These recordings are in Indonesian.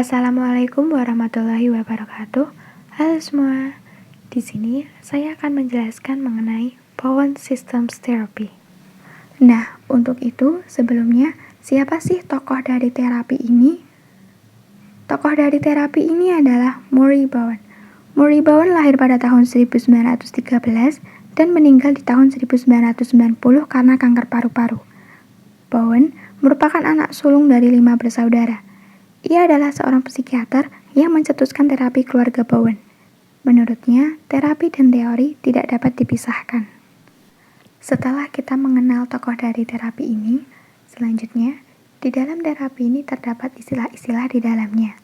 Assalamualaikum warahmatullahi wabarakatuh. Halo semua. Di sini saya akan menjelaskan mengenai Bowen Systems Therapy. Nah, untuk itu sebelumnya siapa sih tokoh dari terapi ini? Tokoh dari terapi ini adalah Murray Bowen. Murray Bowen lahir pada tahun 1913 dan meninggal di tahun 1990 karena kanker paru-paru. Bowen merupakan anak sulung dari 5 bersaudara. Ia adalah seorang psikiater yang mencetuskan terapi keluarga Bowen. Menurutnya, terapi dan teori tidak dapat dipisahkan. Setelah kita mengenal tokoh dari terapi ini, selanjutnya, di dalam terapi ini terdapat istilah-istilah di dalamnya.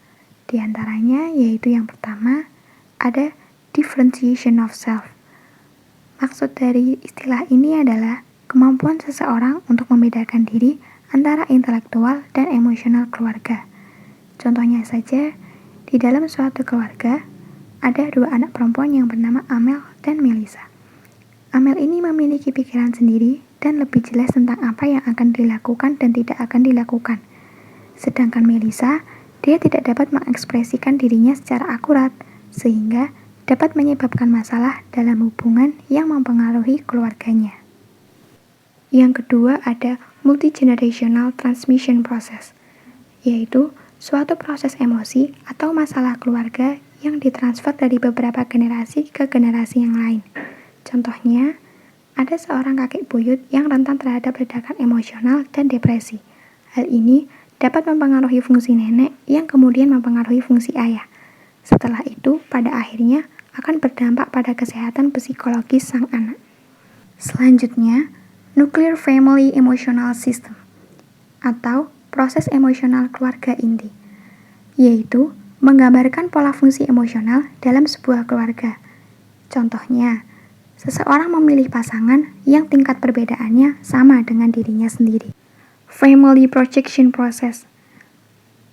Di antaranya yaitu yang pertama, ada differentiation of self. Maksud dari istilah ini adalah kemampuan seseorang untuk membedakan diri antara intelektual dan emosional keluarga. Contohnya saja, di dalam suatu keluarga, ada 2 anak perempuan yang bernama Amel dan Melissa. Amel ini memiliki pikiran sendiri dan lebih jelas tentang apa yang akan dilakukan dan tidak akan dilakukan. Sedangkan Melissa, dia tidak dapat mengekspresikan dirinya secara akurat, sehingga dapat menyebabkan masalah dalam hubungan yang mempengaruhi keluarganya. Yang kedua ada multi-generational transmission process, yaitu suatu proses emosi atau masalah keluarga yang ditransfer dari beberapa generasi ke generasi yang lain. Contohnya, ada seorang kakek buyut yang rentan terhadap ledakan emosional dan depresi. Hal ini dapat mempengaruhi fungsi nenek yang kemudian mempengaruhi fungsi ayah. Setelah itu, pada akhirnya akan berdampak pada kesehatan psikologis sang anak. Selanjutnya, Nuclear Family Emotional System atau proses emosional keluarga inti, yaitu menggambarkan pola fungsi emosional dalam sebuah keluarga. Contohnya, seseorang memilih pasangan yang tingkat perbedaannya sama dengan dirinya sendiri. Family Projection Process,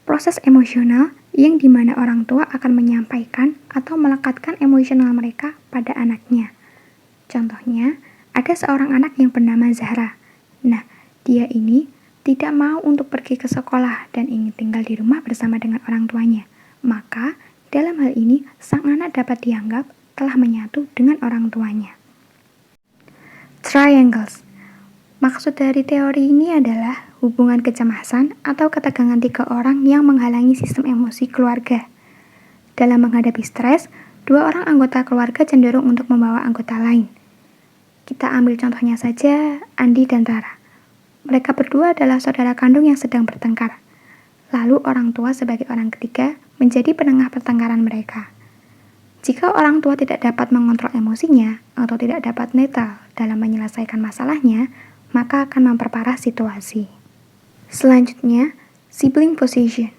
proses emosional yang dimana orang tua akan menyampaikan atau melekatkan emosional mereka pada anaknya. Contohnya, ada seorang anak yang bernama Zahra. Nah, dia ini tidak mau untuk pergi ke sekolah dan ingin tinggal di rumah bersama dengan orang tuanya. Maka, dalam hal ini, sang anak dapat dianggap telah menyatu dengan orang tuanya. Triangles. Maksud dari teori ini adalah hubungan kecemasan atau ketegangan 3 orang yang menghalangi sistem emosi keluarga. Dalam menghadapi stres, 2 orang anggota keluarga cenderung untuk membawa anggota lain. Kita ambil contohnya saja, Andi dan Rara. Mereka berdua adalah saudara kandung yang sedang bertengkar. Lalu orang tua sebagai orang ketiga menjadi penengah pertengkaran mereka. Jika orang tua tidak dapat mengontrol emosinya atau tidak dapat netral dalam menyelesaikan masalahnya, maka akan memperparah situasi. Selanjutnya, sibling possession,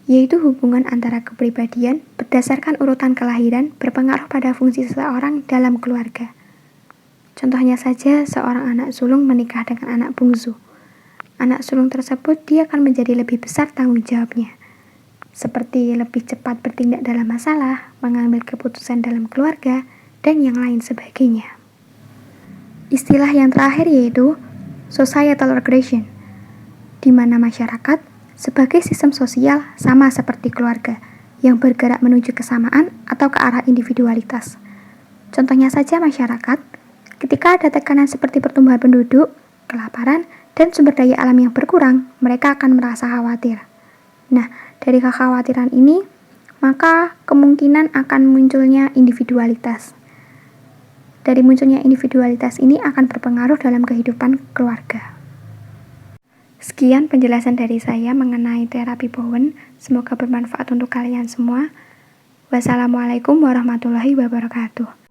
yaitu hubungan antara kepribadian berdasarkan urutan kelahiran berpengaruh pada fungsi seseorang dalam keluarga. Contohnya saja, seorang anak sulung menikah dengan anak bungsu. Anak sulung tersebut dia akan menjadi lebih besar tanggung jawabnya, seperti lebih cepat bertindak dalam masalah, mengambil keputusan dalam keluarga, dan yang lain sebagainya. Istilah yang terakhir yaitu societal regression, di mana masyarakat sebagai sistem sosial sama seperti keluarga, yang bergerak menuju kesamaan atau ke arah individualitas. Contohnya saja masyarakat, ketika ada tekanan seperti pertumbuhan penduduk, kelaparan, dan sumber daya alam yang berkurang, mereka akan merasa khawatir. Nah, dari kekhawatiran ini, maka kemungkinan akan munculnya individualitas. Dari munculnya individualitas ini akan berpengaruh dalam kehidupan keluarga. Sekian penjelasan dari saya mengenai terapi Bowen. Semoga bermanfaat untuk kalian semua. Wassalamualaikum warahmatullahi wabarakatuh.